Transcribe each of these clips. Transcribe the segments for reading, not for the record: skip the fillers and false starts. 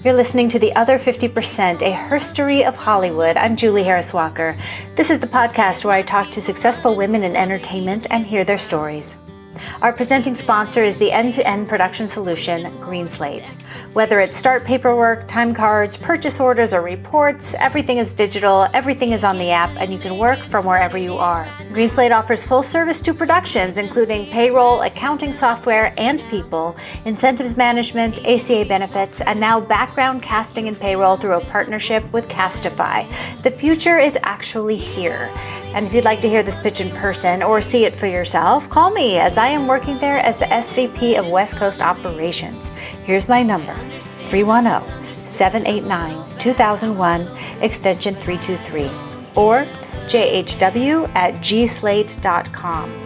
You're listening to The Other 50%, a herstory of Hollywood. I'm Julie Harris Walker. This is the podcast where I talk to successful women in entertainment and hear their stories. Our presenting sponsor is the end-to-end production solution, GreenSlate. Whether it's start paperwork, time cards, purchase orders, or reports, everything is digital, everything is on the app, and you can work from wherever you are. GreenSlate offers full service to productions, including payroll, accounting software, and people, incentives management, ACA benefits, and now background casting and payroll through a partnership with Castify. The future is actually here. And if you'd like to hear this pitch in person or see it for yourself, call me, as I am working there as the SVP of West Coast Operations. Here's my number, 310-789-2001, extension 323, or jhw@gslate.com.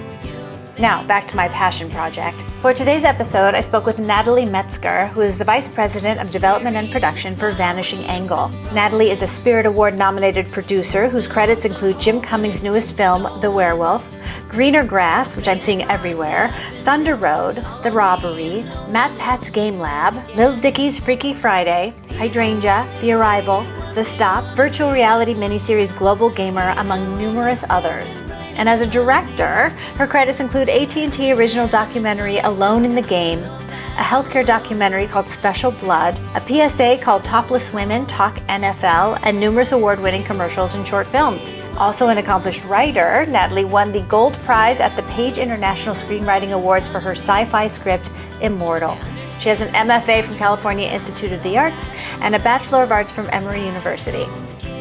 Now, back to my passion project. For today's episode, I spoke with Natalie Metzger, who is the Vice President of Development and Production for Vanishing Angle. Natalie is a Spirit Award-nominated producer whose credits include Jim Cummings' newest film, The WEREWOLF, Greener Grass, which I'm seeing everywhere, Thunder Road, The Robbery, MATPAT'S Game Lab, Lil Dicky's Freaky Friday, Hydrangea, The Arrival, The Stop, virtual reality miniseries Global Gamer, among numerous others. And as a director, her credits include AT&T original documentary Alone in the Game, a healthcare documentary called Special Blood, a PSA called Topless Women Talk NFL, and numerous award-winning commercials and short films. Also an accomplished writer, Natalie won the Gold Prize at the Page International Screenwriting Awards for her sci-fi script, Immortal. She has an MFA from California Institute of the Arts and a Bachelor of Arts from Emory University.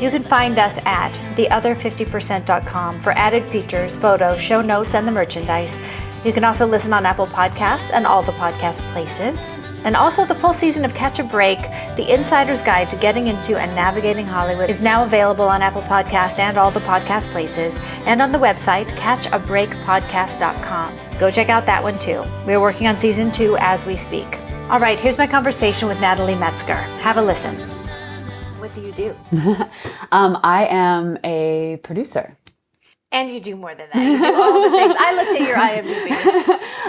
You can find us at theother50percent.com for added features, photos, show notes, and the merchandise. You can also listen on Apple Podcasts and all the podcast places. And also the full season of Catch a Break, the insider's guide to getting into and navigating Hollywood, is now available on Apple Podcasts and all the podcast places, and on the website, catchabreakpodcast.com. Go check out that one too. We're working on season 2 as we speak. All right, here's my conversation with Natalie Metzger. Have a listen. What do you do? I am a producer. And you do more than that. You do all the things. I looked at your IMDb.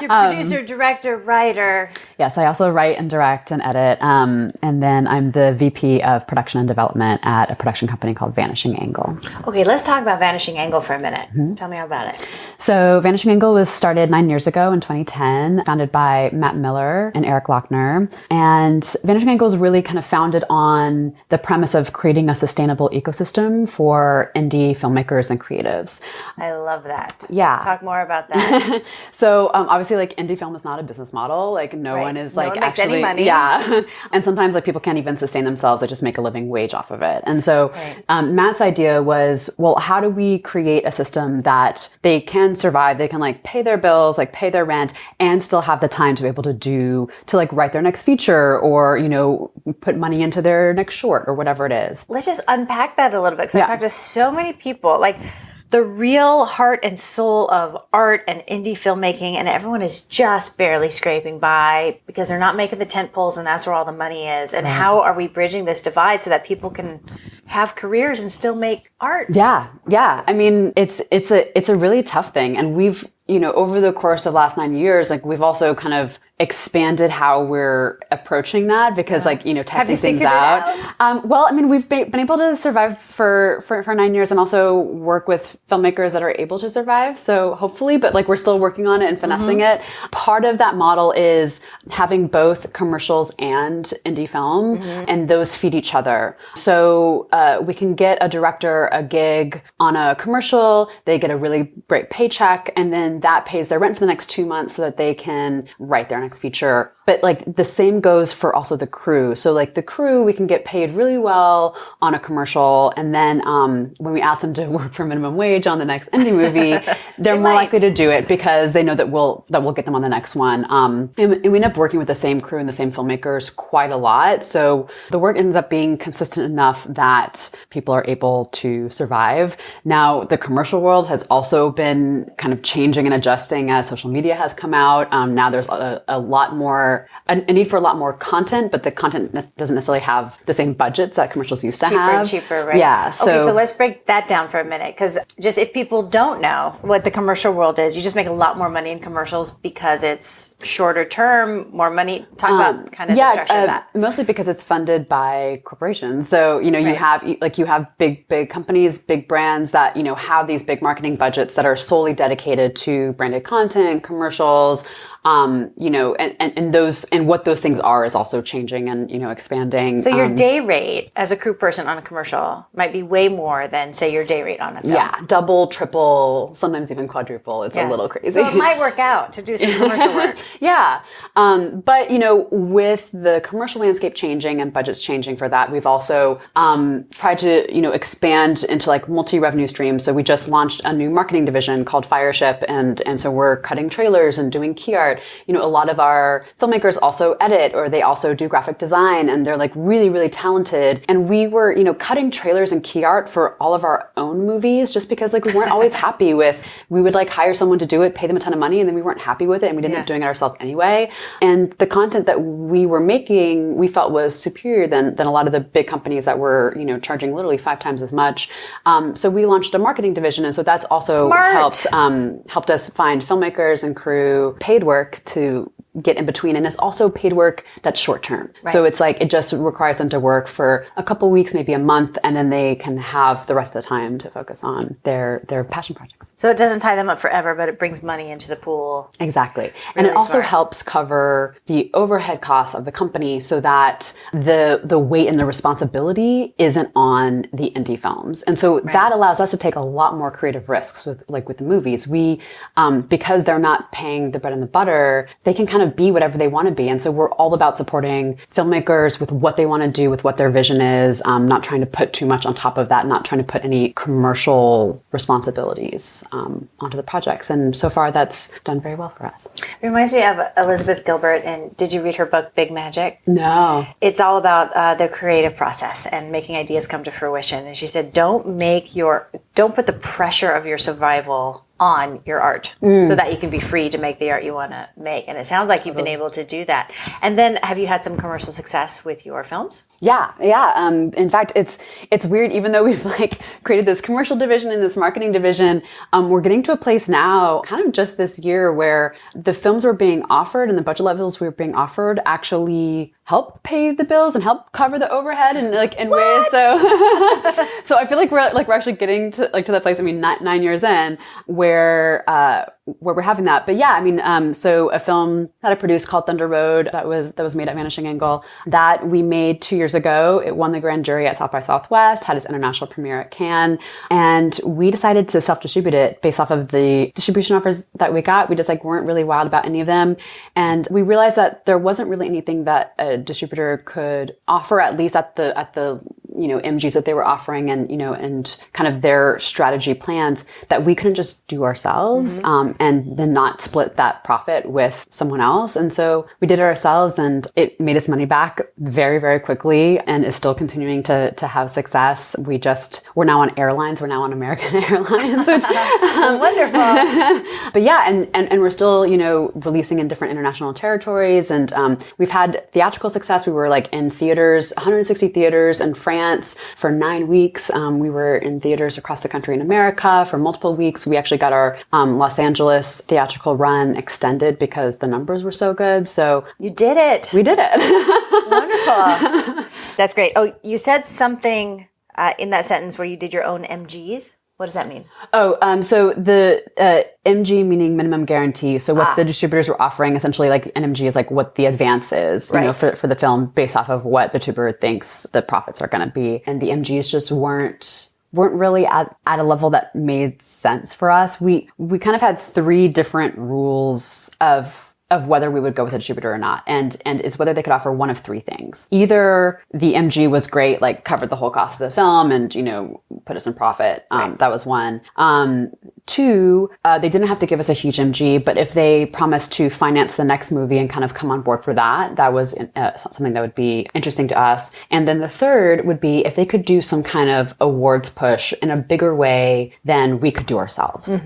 You're producer, director, writer. Yes, I also write and direct and edit. And then I'm the VP of production and development at a production company called Vanishing Angle. Okay, let's talk about Vanishing Angle for a minute. Mm-hmm. Tell me about it. So Vanishing Angle was started 9 years ago in 2010, founded by Matt Miller and Eric Lochner. And Vanishing Angle is really kind of founded on the premise of creating a sustainable ecosystem for indie filmmakers and creatives. I love that. Yeah. Talk more about that. So obviously, like, indie film is not a business model. Like, no one is like no one makes actually any money. Yeah. And sometimes like people can't even sustain themselves. They just make a living wage off of it. And so Matt's idea was, well, how do we create a system that they can survive? They can like pay their bills, like pay their rent, and still have the time to be able to like write their next feature, or, you know, put money into their next short or whatever it is. Let's just unpack that a little bit, because I talked to so many people, like the real heart and soul of art and indie filmmaking, and everyone is just barely scraping by because they're not making the tent poles, and that's where all the money is. And how are we bridging this divide so that people can have careers and still make art? Yeah. I mean, it's a really tough thing, and we've, you know, over the course of the last 9 years, like, we've also kind of expanded how we're approaching that, because like, you know, testing things out. Well, I mean, we've been able to survive for 9 years, and also work with filmmakers that are able to survive. So hopefully, but like, we're still working on it and finessing it. Part of that model is having both commercials and indie film, and those feed each other. So we can get a director a gig on a commercial, they get a really great paycheck, and then that pays their rent for the next 2 months so that they can write their next feature. But like, the same goes for also the crew. So like, the crew, we can get paid really well on a commercial, and then when we ask them to work for minimum wage on the next indie movie, they're more likely to do it because they know that we'll get them on the next one. And we end up working with the same crew and the same filmmakers quite a lot. So the work ends up being consistent enough that people are able to survive. Now, the commercial world has also been kind of changing and adjusting as social media has come out. Now there's a lot more a need for a lot more content, but the content doesn't necessarily have the same budgets that commercials used to have. Cheaper and cheaper, right? Yeah. Okay, so let's break that down for a minute, because just if people don't know what the commercial world is, you just make a lot more money in commercials because it's shorter term, more money. Talk about kind of the structure of that. Mostly because it's funded by corporations. So, you have big companies, big brands that, have these big marketing budgets that are solely dedicated to branded content, commercials, and what those things are is also changing and, expanding. So your day rate as a crew person on a commercial might be way more than, say, your day rate on a film. Yeah, double, triple, sometimes even quadruple. It's a little crazy. So it might work out to do some commercial work. Yeah. But, with the commercial landscape changing and budgets changing for that, we've also tried to, expand into like multi-revenue streams. So we just launched a new marketing division called Fireship. And so we're cutting trailers and doing key art. A lot of our filmmakers also edit, or they also do graphic design, and they're like really, really talented. And we were, cutting trailers and key art for all of our own movies just because like we weren't always happy with, we would like hire someone to do it, pay them a ton of money, and then we weren't happy with it, and we didn't end up doing it ourselves anyway. And the content that we were making, we felt was superior than a lot of the big companies that were, charging literally 5 times as much. So we launched a marketing division, and so that's also helped us find filmmakers and crew paid work to get in between. And it's also paid work that's short term. Right. So it's like, it just requires them to work for a couple weeks, maybe a month, and then they can have the rest of the time to focus on their passion projects. So it doesn't tie them up forever, but it brings money into the pool. Exactly. Really and it also helps cover the overhead costs of the company so that the weight and the responsibility isn't on the indie films. And so that allows us to take a lot more creative risks with the movies. We, because they're not paying the bread and the butter, they can kind of be whatever they want to be. And so we're all about supporting filmmakers with what they want to do, with what their vision is, not trying to put too much on top of that, not trying to put any commercial responsibilities onto the projects. And so far that's done very well for us. It reminds me of Elizabeth Gilbert. And did you read her book, Big Magic? No. It's all about the creative process and making ideas come to fruition. And she said, don't put the pressure of your survival on your art so that you can be free to make the art you want to make. And it sounds like you've been able to do that. And then have you had some commercial success with your films? Yeah. In fact, it's weird, even though we've like created this commercial division and this marketing division, we're getting to a place now, kind of just this year, where the films we're being offered and the budget levels we're being offered actually help pay the bills and help cover the overhead and like in ways. So I feel like we're actually getting to that place. I mean, 9 years in where we're having that. But yeah, I mean, so a film that I produced called Thunder Road that was made at Vanishing Angle that we made 2 years ago. It won the grand jury at South by Southwest, had its international premiere at Cannes, and we decided to self-distribute it based off of the distribution offers that we got. We just like weren't really wild about any of them, and we realized that there wasn't really anything that a distributor could offer, at least at the MGs that they were offering and kind of their strategy plans, that we couldn't just do ourselves, and then not split that profit with someone else. And so we did it ourselves, and it made us money back very, very quickly and is still continuing to have success. We're now on airlines. We're now on American Airlines, which wonderful. But yeah, and we're still, releasing in different international territories. And we've had theatrical success. We were like in theaters, 160 theaters in France for 9 weeks. We were in theaters across the country in America for multiple weeks. We actually got our Los Angeles theatrical run extended because the numbers were so good. So you did it. We did it. Wonderful. That's great. Oh, you said something in that sentence where you did your own MGs. What does that mean? So the MG meaning minimum guarantee. So what the distributors were offering, essentially, like an MG is like what the advance is, for the film based off of what the distributor thinks the profits are going to be. And the MGs just weren't really at a level that made sense for us. We kind of had 3 different rules of whether we would go with a distributor or not. And it's whether they could offer one of 3 things. Either the MG was great, like covered the whole cost of the film and, put us in profit. That was one. 2, they didn't have to give us a huge MG, but if they promised to finance the next movie and kind of come on board for that was something that would be interesting to us. And then the 3rd would be if they could do some kind of awards push in a bigger way than we could do ourselves.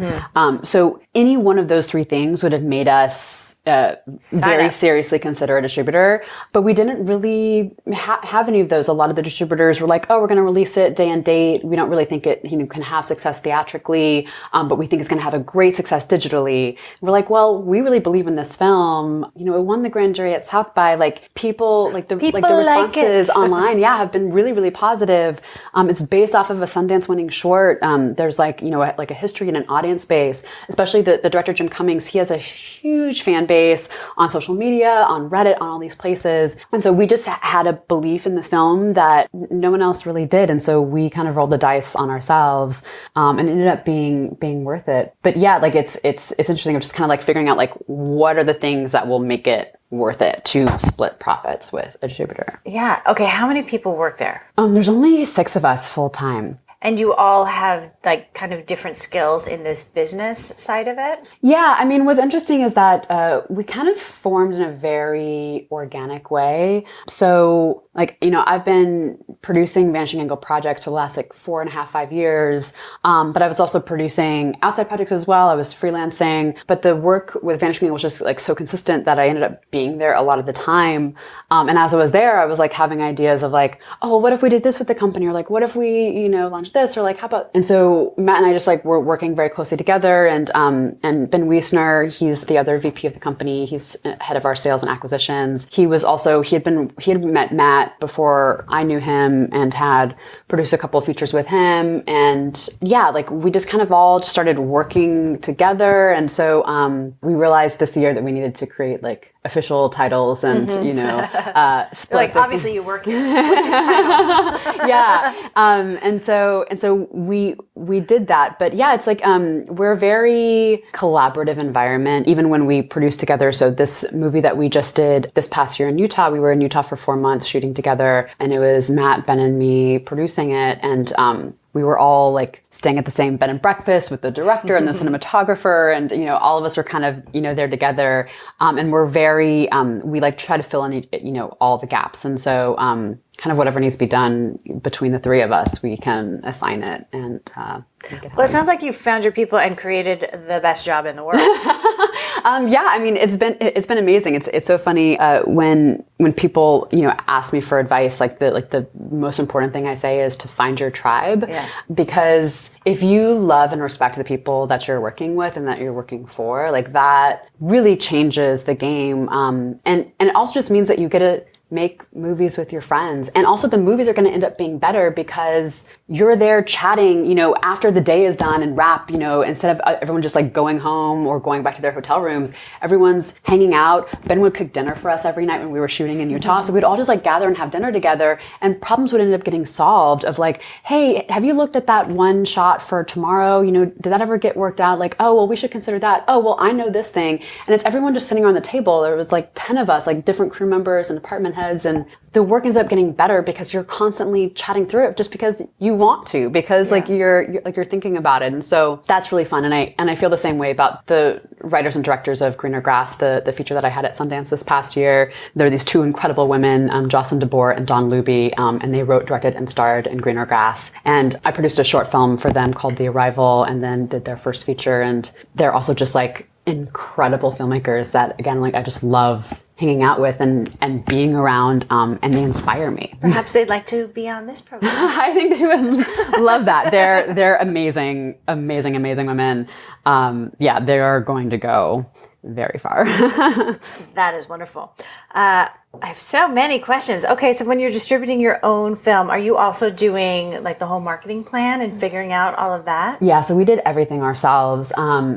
So any one of those 3 things would have made us very seriously consider a distributor. But we didn't really have any of those. A lot of the distributors were like, oh, we're going to release it day and date. We don't really think it can have success theatrically, but we think it's going to have a great success digitally. And we're like, well, we really believe in this film. It won the grand jury at South by. People, the responses online, have been really, really positive. It's based off of a Sundance winning short. There's a history and an audience base, especially the director, Jim Cummings. He has a huge fan base on social media, on Reddit, on all these places. And so we just had a belief in the film that no one else really did. And so we kind of rolled the dice on ourselves, and it ended up being worth it. But it's interesting. I'm just kind of figuring out what are the things that will make it worth it to split profits with a distributor. Yeah. Okay. How many people work there? There's only 6 of us full time. And you all have kind of different skills in this business side of it? Yeah. I mean, what's interesting is that we kind of formed in a very organic way. So I've been producing Vanishing Angle projects for the last 4.5, 5 years. But I was also producing outside projects as well. I was freelancing, but the work with Vanishing Angle was just so consistent that I ended up being there a lot of the time. And as I was there, I was having ideas of oh, well, what if we did this with the company? Or what if we, launched this? Or how about, and so Matt and I just were working very closely together, and Ben Wiesner, he's the other VP of the company. He's head of our sales and acquisitions. He had met Matt before I knew him and had produced a couple of features with him. And we just kind of all just started working together. And so we realized this year that we needed to create official titles and, split. Obviously you work here. What's your title? Yeah. And so we did that. But yeah, it's we're a very collaborative environment, even when we produce together. So this movie that we just did this past year in Utah, we were in Utah for 4 months shooting together, and it was Matt, Ben, and me producing it. And we were all staying at the same bed and breakfast with the director and the cinematographer, and all of us were kind of there together, and we're very we try to fill in all the gaps, and so kind of whatever needs to be done between the 3 of us, we can assign it and make it. Well, it sounds like you found your people and created the best job in the world. Yeah, I mean, it's been amazing. It's so funny when people ask me for advice. The most important thing I say is to find your tribe, because if you love and respect the people that you're working with and that you're working for, that really changes the game. And it also just means that you get to make movies with your friends. And also the movies are going to end up being better because you're there chatting, after the day is done and wrap, instead of everyone just going home or going back to their hotel rooms, everyone's hanging out. Ben would cook dinner for us every night when we were shooting in Utah. So we'd all just gather and have dinner together, and problems would end up getting solved of hey, have you looked at that one shot for tomorrow? Did that ever get worked out? Oh, well, we should consider that. Oh, well, I know this thing. And it's everyone just sitting around the table. There was 10 of us, different crew members and department heads, and the work ends up getting better because you're constantly chatting through it just because you want to, because you're thinking about it. And so that's really fun. And I feel the same way about the writers and directors of Greener Grass, the feature that I had at Sundance this past year. There are these 2 incredible women, Jocelyn DeBoer and Dawn Luby, and they wrote, directed, and starred in Greener Grass. And I produced a short film for them called The Arrival, and then did their first feature. And they're also just incredible filmmakers that, again, I just love hanging out with and being around, and they inspire me. Perhaps they'd like to be on this program. I think they would love that. They're amazing women. They are going to go very far. That is wonderful. I have so many questions. Okay, so when you're distributing your own film, are you also doing the whole marketing plan and figuring out all of that? Yeah, so we did everything ourselves.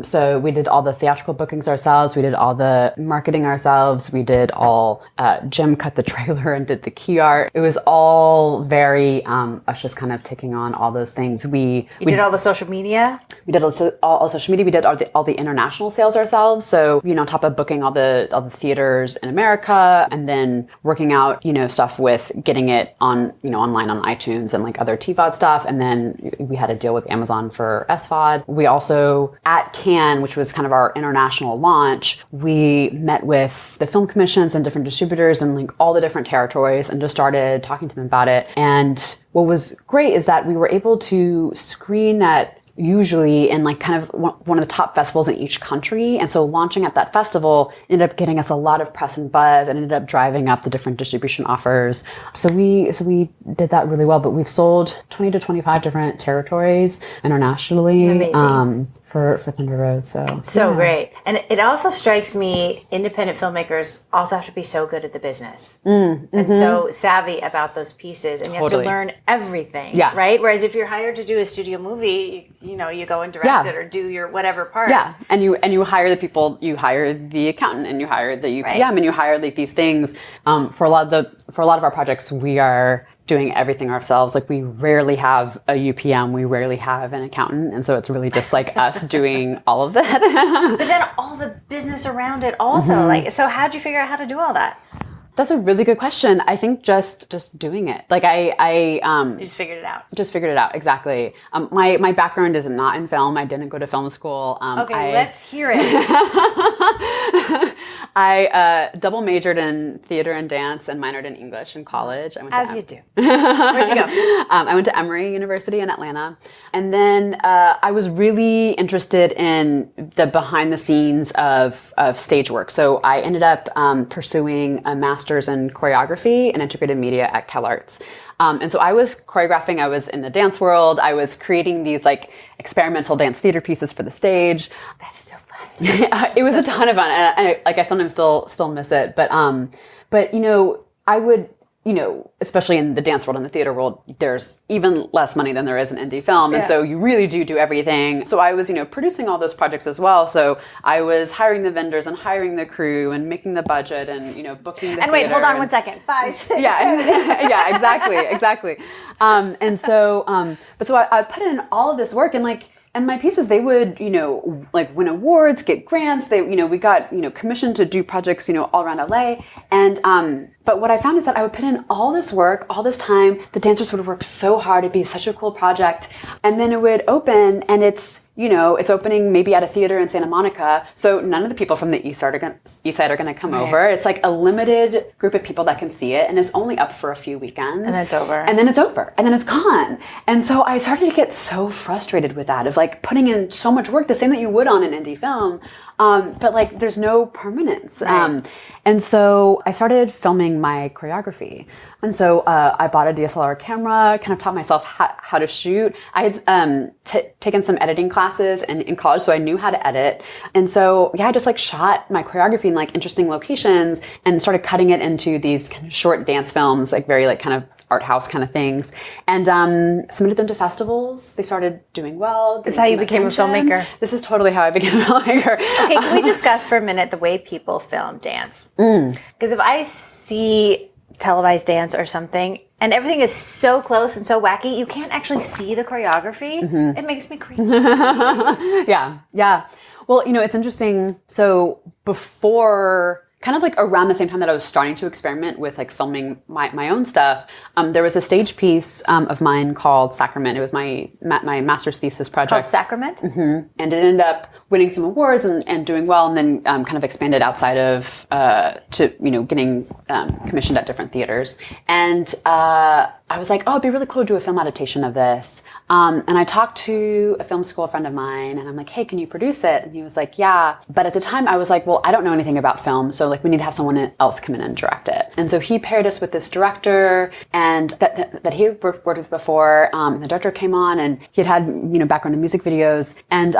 So we did all the theatrical bookings ourselves. We did all the marketing ourselves. We did all, Jim cut the trailer and did the key art. It was all very, us just kind of taking on all those things. We did all the social media? We did all social media. We did all the international sales ourselves. So, on top of booking all the theaters in America, and then working out, stuff with getting it on, online on iTunes and other TVOD stuff. And then we had a deal with Amazon for SVOD. We also, at Cannes, which was kind of our international launch, we met with the film commissions and different distributors and all the different territories and just started talking to them about it. And what was great is that we were able to screen at usually in like kind of one of the top festivals in each country. And so launching at that festival ended up getting us a lot of press and buzz and ended up driving up the different distribution offers. So we did that really well, but we've sold 20 to 25 different territories internationally. Amazing. For Thunder Road. So great. And it also strikes me, independent filmmakers also have to be so good at the business and so savvy about those pieces, and you have to learn everything, right? Whereas if you're hired to do a studio movie, you go and direct it or do your whatever part. Yeah, and you hire the people, you hire the accountant, and you hire the UPM, and you hire like these things. For a lot of our projects, we are doing everything ourselves. Like we rarely have a UPM, we rarely have an accountant, and so it's really just like us doing all of that. But then all the business around it also. Like, so how'd you figure out how to do all that? That's a really good question. I think just doing it. Like I you just figured it out. Just figured it out, exactly. My background is not in film. I didn't go to film school. Let's hear it. I double majored in theater and dance and minored in English in college. As you do. Where'd you go? I went to Emory University in Atlanta. And then I was really interested in the behind the scenes of stage work. So I ended up pursuing a master's in choreography and integrated media at CalArts. And so I was choreographing, I was in the dance world, I was creating these like experimental dance theater pieces for the stage. That is so fun. It was a ton of fun, and I sometimes still miss it. But I would, especially in the dance world and the theater world, there's even less money than there is in indie film, and so you really do everything. So I was, producing all those projects as well. So I was hiring the vendors and hiring the crew and making the budget and booking the and wait, hold on 1 second. 5, 6, yeah, exactly. But so I put in all of this work, and my pieces, they would, win awards, get grants. We got, commissioned to do projects, all around LA. And, but what I found is that I would put in all this work, all this time. The dancers would work so hard. It'd be such a cool project. And then it would open, and it's opening maybe at a theater in Santa Monica. So none of the people from the East Side are going to come over. It's like a limited group of people that can see it. And it's only up for a few weekends. And then it's over. And then it's over. And then it's gone. And so I started to get so frustrated with that, of like putting in so much work, the same that you would on an indie film. But like there's no permanence. Right. And so I started filming my choreography. And so I bought a DSLR camera, kind of taught myself how to shoot. I had taken some editing classes in college, so I knew how to edit. And so, I just like shot my choreography in like interesting locations and started cutting it into these kind of short dance films, like very like kind of art house kind of things, and submitted them to festivals. They started doing well. This is how you became a filmmaker. This is totally how I became a filmmaker. Okay, can we discuss for a minute the way people film dance? Because if I see televised dance or something, and everything is so close and so wacky, you can't actually see the choreography. It makes me crazy. Yeah. Well, it's interesting. So before, kind of like around the same time that I was starting to experiment with like filming my own stuff, there was a stage piece of mine called Sacrament. It was my master's thesis project. Called Sacrament? And it ended up winning some awards and doing well, and then kind of expanded outside of to getting commissioned at different theaters. And I was like, oh, it'd be really cool to do a film adaptation of this. And I talked to a film school friend of mine, and I'm like, hey, can you produce it? And he was like, yeah. But at the time I was like, well, I don't know anything about film, so like we need to have someone else come in and direct it. And so he paired us with this director, and that he worked with before. The director came on, and he had background in music videos, and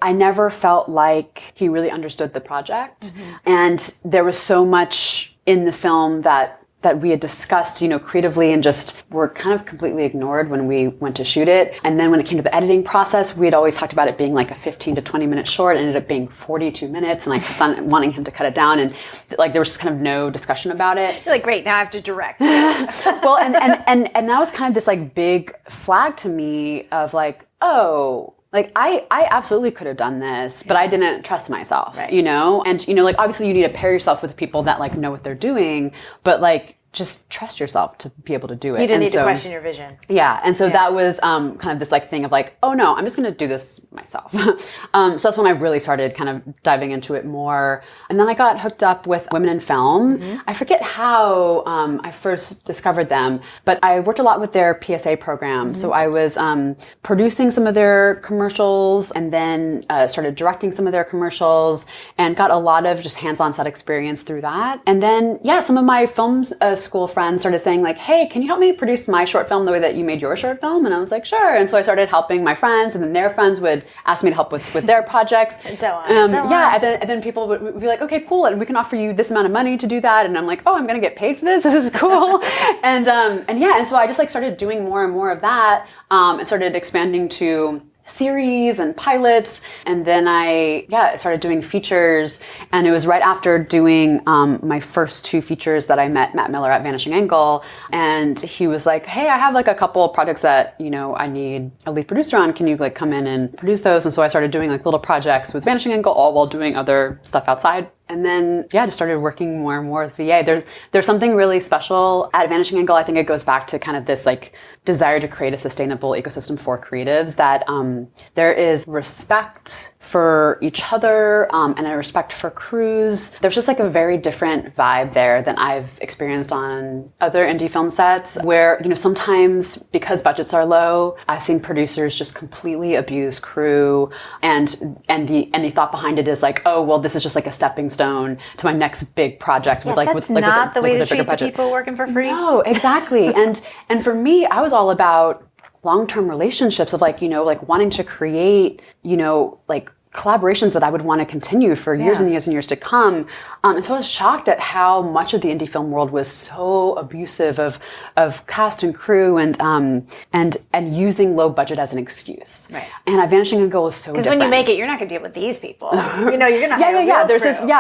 I never felt like he really understood the project. And there was so much in the film that we had discussed, creatively, and just were kind of completely ignored when we went to shoot it. And then when it came to the editing process, we had always talked about it being like a 15 to 20 minute short. It ended up being 42 minutes, and I kept on wanting him to cut it down, and like there was just kind of no discussion about it. You're like, great, now I have to direct. Well, and that was kind of this like big flag to me of like, oh, like I absolutely could have done this, but I didn't trust myself, right. And like obviously you need to pair yourself with people that like know what they're doing, but like just trust yourself to be able to do it. You didn't need to question your vision. Yeah. And so that was kind of this like thing of like, oh no, I'm just going to do this myself. So that's when I really started kind of diving into it more. And then I got hooked up with Women in Film. I forget how I first discovered them, but I worked a lot with their PSA program. So I was producing some of their commercials and then started directing some of their commercials and got a lot of just hands-on set experience through that. And then, some of my film school friends started saying like, hey, can you help me produce my short film the way that you made your short film? And I was like, sure. And so I started helping my friends, and then their friends would ask me to help with their projects. And so on. And then people would be like, okay, cool. And we can offer you this amount of money to do that. And I'm like, oh, I'm going to get paid for this. This is cool. and so I just like started doing more and more of that, and started expanding to series and pilots. And then I started doing features. And it was right after doing my first 2 features that I met Matt Miller at Vanishing Angle. And he was like, hey, I have like a couple of projects that, I need a lead producer on. Can you like come in and produce those? And so I started doing like little projects with Vanishing Angle, all while doing other stuff outside. And then, just started working more and more with VA. There's something really special at Vanishing Angle. I think it goes back to kind of this like desire to create a sustainable ecosystem for creatives, that there is respect for each other and a respect for crews. There's just like a very different vibe there than I've experienced on other indie film sets, where, sometimes because budgets are low, I've seen producers just completely abuse crew, and the thought behind it is like, oh, well, this is just like a stepping stone to my next big project with that's not the way to treat the people working for free. No, exactly. and for me, I was all about long-term relationships of like, like wanting to create, like collaborations that I would want to continue for years and years and years to come. And so I was shocked at how much of the indie film world was so abusive of cast and crew and using low budget as an excuse. Right. And at Vanishing Angle was so different. Because when you make it, you're not going to deal with these people. You're going to hire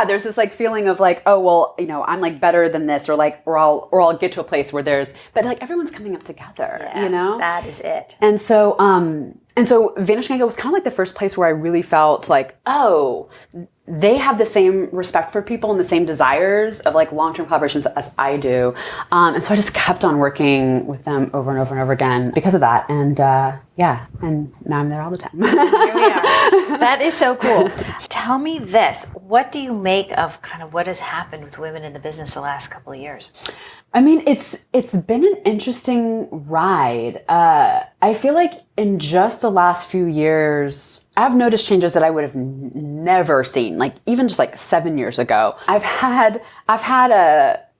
There's this like feeling of like, oh, well, I'm like better than this, or like, or I'll get to a place where but like everyone's coming up together, That is it. And so Vanishing Angle was kind of like the first place where I really felt like, oh, they have the same respect for people and the same desires of like long-term collaborations as I do. And so I just kept on working with them over and over and over again because of that. And and now I'm there all the time. Here we are. That is so cool. Tell me this. What do you make of kind of what has happened with women in the business the last couple of years? I mean, it's been an interesting ride. I feel like in just the last few years, I've noticed changes that I would have never seen, like even just like 7 years ago. I've had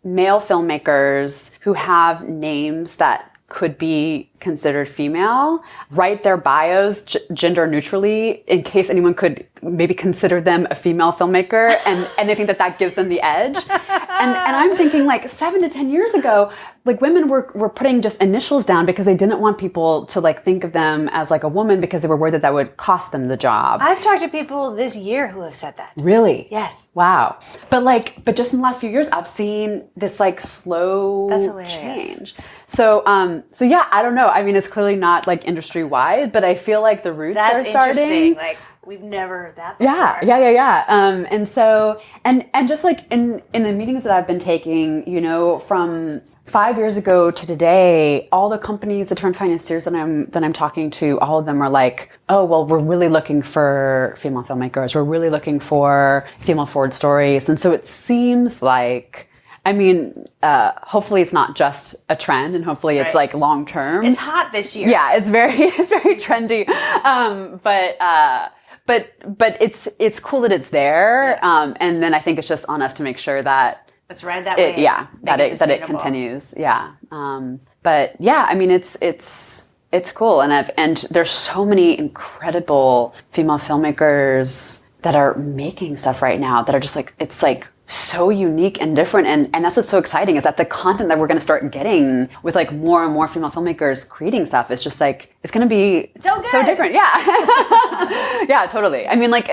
male filmmakers who have names that could be considered female write their bios gender neutrally in case anyone could maybe consider them a female filmmaker, and they think that gives them the edge. And I'm thinking like 7 to 10 years ago, like women were putting just initials down because they didn't want people to like think of them as like a woman because they were worried that would cost them the job. I've talked to people this year who have said that. Really? Yes. Wow. But just in the last few years, I've seen this like slow change. So I don't know. I mean, it's clearly not like industry wide, but I feel like the roots are starting. That's interesting. Like, we've never heard that before. Yeah. And so, and just like in the meetings that I've been taking, from 5 years ago to today, all the companies, the different financiers that I'm talking to, all of them are like, oh, well, we're really looking for female filmmakers. We're really looking for female forward stories. And so it seems like, I mean, hopefully it's not just a trend, and hopefully it's like long term. It's hot this year. Yeah, it's very trendy. But it's cool that it's there. Yeah. And then I think it's just on us to make sure that let's ride that wave. Yeah, that it continues. Yeah. But yeah, I mean, it's cool, and there's so many incredible female filmmakers that are making stuff right now that are just like, it's like so unique and different, and that's what's so exciting, is that the content that we're going to start getting with like more and more female filmmakers creating stuff is just like, it's going to be so different. Yeah. Yeah, totally. I mean, like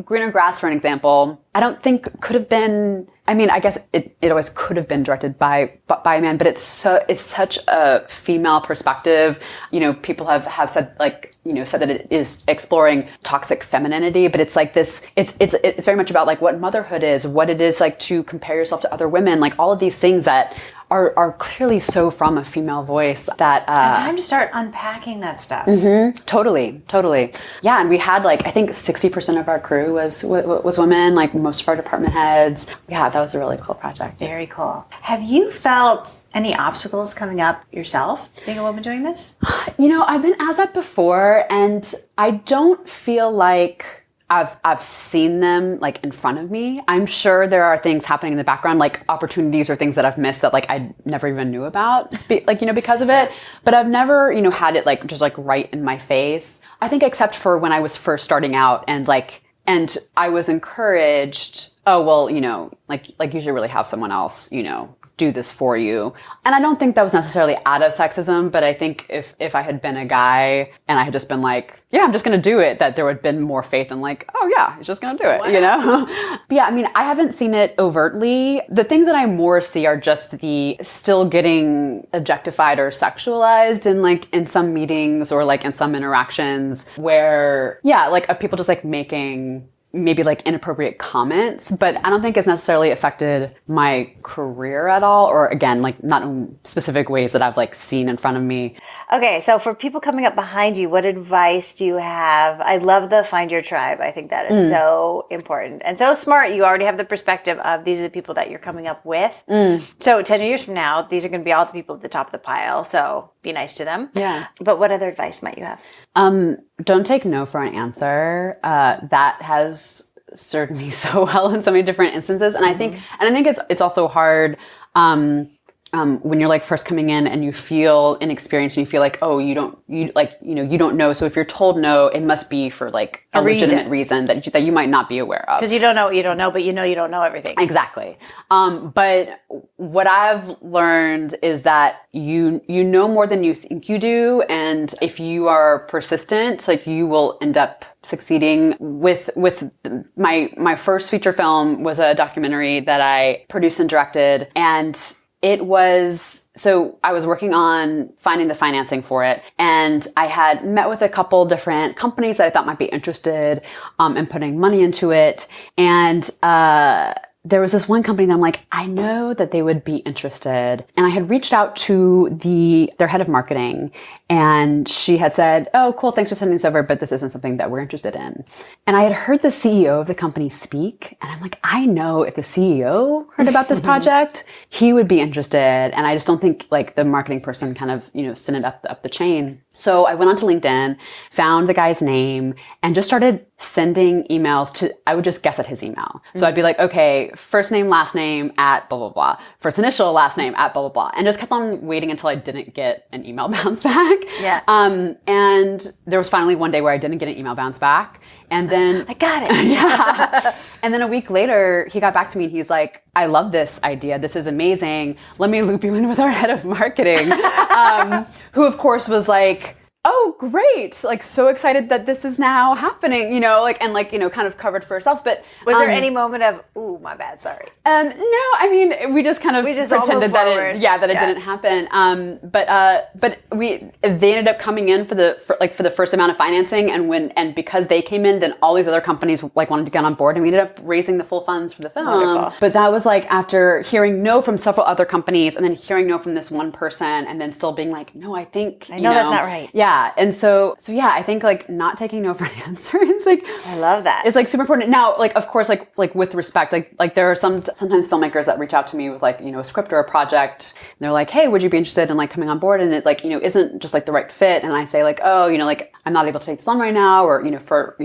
Greener Grass, for an example, I don't think could have been, I mean, I guess it always could have been directed by a man, but it's such a female perspective. People have said said that it is exploring toxic femininity, but it's like this, it's very much about like what motherhood is, what it is like to compare yourself to other women, like all of these things that are clearly so from a female voice that and time to start unpacking that stuff. Totally. Yeah, and we had like I think 60% of our crew was women, like most of our department heads. Yeah, that was a really cool project. Very cool. Have you felt any obstacles coming up yourself being a woman doing this? I've been asked that before, and I don't feel like I've seen them like in front of me. I'm sure there are things happening in the background, like opportunities or things that I've missed that like I never even knew about, because of it. But I've never, had it like just like right in my face. I think except for when I was first starting out and I was encouraged, oh, well, like you should really have someone else, do this for you. And I don't think that was necessarily out of sexism, but I think if I had been a guy and I had just been like, yeah, I'm just going to do it, that there would have been more faith in like, oh yeah, he's just going to do it, But yeah, I mean, I haven't seen it overtly. The things that I more see are just the still getting objectified or sexualized in some meetings or like in some interactions where, yeah, like of people just like making maybe like inappropriate comments, but I don't think it's necessarily affected my career at all, or again, like not in specific ways that I've like seen in front of me. Okay, so for people coming up behind you, what advice do you have? I love the find your tribe. I think that is so important and so smart. You already have the perspective of these are the people that you're coming up with. So 10 years from now, these are going to be all the people at the top of the pile. So be nice to them. Yeah. But what other advice might you have? Don't take no for an answer. That has served me so well in so many different instances. And I think it's also hard, when you're like first coming in and you feel inexperienced and you feel like, oh, you don't know. So if you're told no, it must be for like a legitimate reason that you might not be aware of. Because you don't know what you don't know, but you don't know everything. Exactly. But what I've learned is that you know more than you think you do. And if you are persistent, like you will end up succeeding. With my first feature film was a documentary that I produced and directed, and so I was working on finding the financing for it, and I had met with a couple different companies that I thought might be interested in putting money into it. And there was this one company that I'm like, I know that they would be interested. And I had reached out to their head of marketing, and she had said, oh, cool, thanks for sending this over, but this isn't something that we're interested in. And I had heard the CEO of the company speak, and I'm like, I know if the CEO heard about this project, he would be interested. And I just don't think like the marketing person kind of, sent it up the chain. So I went onto LinkedIn, found the guy's name, and just started sending emails I would just guess at his email. So I'd be like, okay, first name, last name at blah, blah, blah. First initial, last name at blah, blah, blah. And just kept on waiting until I didn't get an email bounce back. Yeah. And there was finally one day where I didn't get an email bounce back. And then I got it. Yeah. And then a week later, he got back to me and he's like, I love this idea. This is amazing. Let me loop you in with our head of marketing, who of course was like, oh, great. Like so excited that this is now happening, kind of covered for herself. But was there any moment of, ooh, my bad, sorry? No, I mean, we just kind of pretended that it didn't happen. But they ended up coming in for the first amount of financing. And because they came in, then all these other companies like wanted to get on board, and we ended up raising the full funds for the film. Wonderful. But that was like after hearing no from several other companies and then hearing no from this one person and then still being like, no, I think, I know that's not right. Yeah. And so yeah, I think like not taking no for an answer is like, I love that. It's like super important. Now, like, of course, like with respect, like there are sometimes filmmakers that reach out to me with like, a script or a project, and they're like, hey, would you be interested in like coming on board? And it's like, isn't just like the right fit. And I say like, oh, like I'm not able to take this on right now, or, for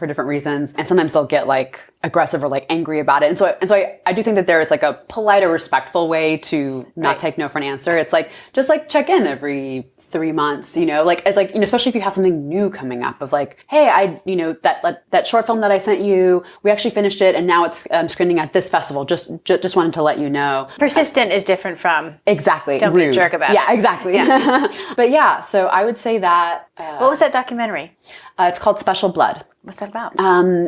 different reasons. And sometimes they'll get like aggressive or like angry about it. And so I do think that there is like a polite or respectful way to not take no for an answer. It's like, just like check in every 3 months, it's like, especially if you have something new coming up of like, hey, that short film that I sent you, we actually finished it and now it's screening at this festival. Just wanted to let you know. Persistent is different from exactly. Don't be a jerk about it. Yeah, exactly. Yeah. But yeah, so I would say that. What was that documentary? It's called Special Blood. What's that about?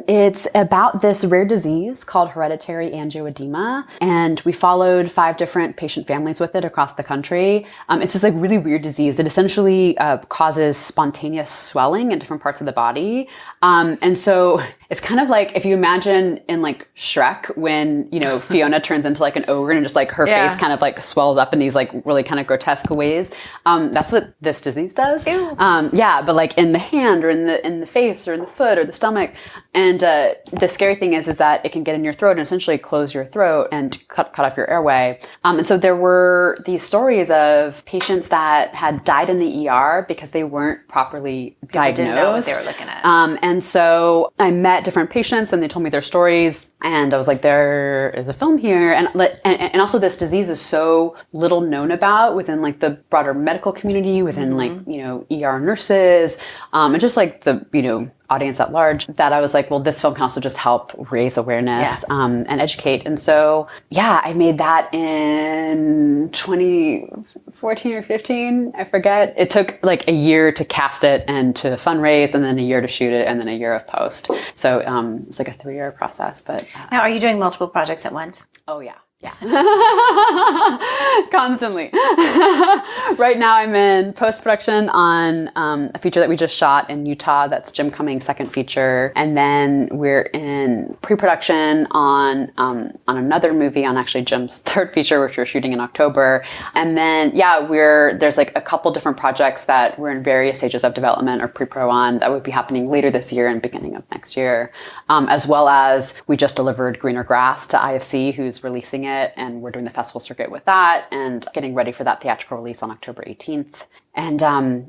It's about this rare disease called hereditary angioedema, and we followed 5 different patient families with it across the country. It's this like really weird disease. It essentially causes spontaneous swelling in different parts of the body, and so It's kind of like if you imagine in like Shrek when, you know, Fiona turns into like an ogre and just like her face kind of like swells up in these like really kind of grotesque ways. That's what this disease does. But like in the hand or in the face or in the foot or the stomach. And the scary thing is that it can get in your throat and essentially close your throat and cut off your airway. And so there were these stories of patients that had died in the ER because they weren't properly diagnosed. Didn't know what they were looking at. And so I met different patients and they told me their stories, and I was like, there is a film here. And also this disease is so little known about within like the broader medical community, within like, you know, ER nurses, and just like the, you know, audience at large, that I was like, well, this film can also just help raise awareness and educate. And so, I made that in 2014 or 15, I forget. It took like a year to cast it and to fundraise, and then a year to shoot it, and then a year of post. So it was like a 3-year process. But now, are you doing multiple projects at once? Oh, yeah. Constantly. Right now I'm in post-production on a feature that we just shot in Utah. That's Jim Cummings' second feature. And then we're in pre-production on another movie, on actually Jim's third feature, which we're shooting in October. And then, there's like a couple different projects that we're in various stages of development or pre-pro on that would be happening later this year and beginning of next year. As well as we just delivered Greener Grass to IFC, who's releasing it, and we're doing the festival circuit with that and getting ready for that theatrical release on October 18th. And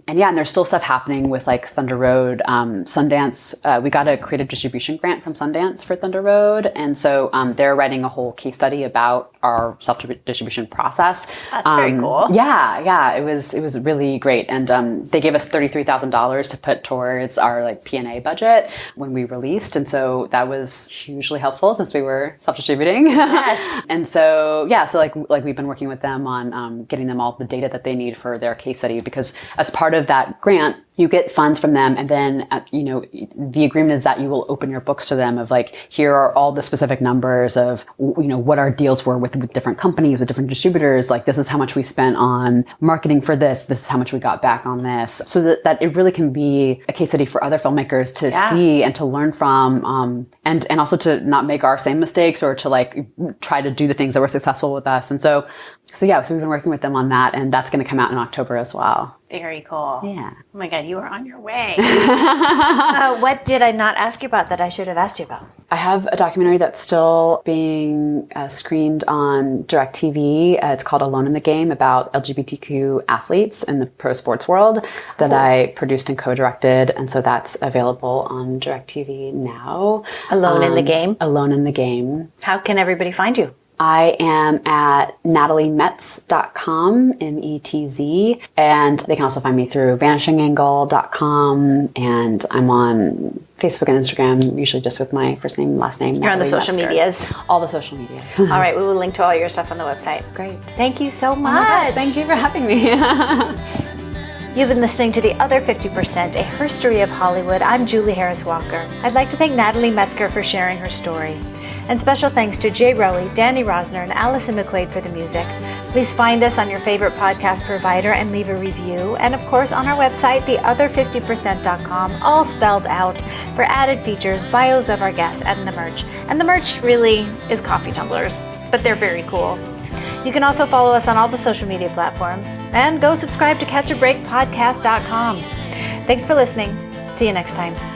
there's still stuff happening with like Thunder Road, Sundance. We got a creative distribution grant from Sundance for Thunder Road. And so they're writing a whole case study about our self-distribution process. That's very cool. It was really great. And they gave us $33,000 to put towards our like P&A budget when we released. And so that was hugely helpful since we were self-distributing. Yes. And so, so we've been working with them on getting them all the data that they need for their case study, because as part of that grant, you get funds from them, and then, the agreement is that you will open your books to them of like, here are all the specific numbers of, what our deals were with different companies, with different distributors. Like, this is how much we spent on marketing for this. This is how much we got back on this. So that it really can be a case study for other filmmakers to see and to learn from, and also to not make our same mistakes, or to like try to do the things that were successful with us. And so we've been working with them on that, and that's going to come out in October as well. Very cool. Yeah. Oh my God, you are on your way. What did I not ask you about that I should have asked you about? I have a documentary that's still being screened on DirecTV. It's called Alone in the Game, about LGBTQ athletes in the pro sports world, that I produced and co-directed. And so that's available on DirecTV now. Alone in the Game? Alone in the Game. How can everybody find you? I am at nataliemetz.com, METZ, and they can also find me through vanishingangle.com, and I'm on Facebook and Instagram, usually just with my first name and last name. You're on the social medias. All the social medias. All right, we will link to all your stuff on the website. Great. Thank you so much. Oh my gosh, thank you for having me. You've been listening to The Other 50%, a herstory of Hollywood. I'm Julie Harris Walker. I'd like to thank Natalie Metzger for sharing her story. And special thanks to Jay Rowe, Danny Rosner, and Allison McQuaid for the music. Please find us on your favorite podcast provider and leave a review. And of course, on our website, theother50%.com, all spelled out, for added features, bios of our guests, and the merch. And the merch really is coffee tumblers, but they're very cool. You can also follow us on all the social media platforms. And go subscribe to catchabreakpodcast.com. Thanks for listening. See you next time.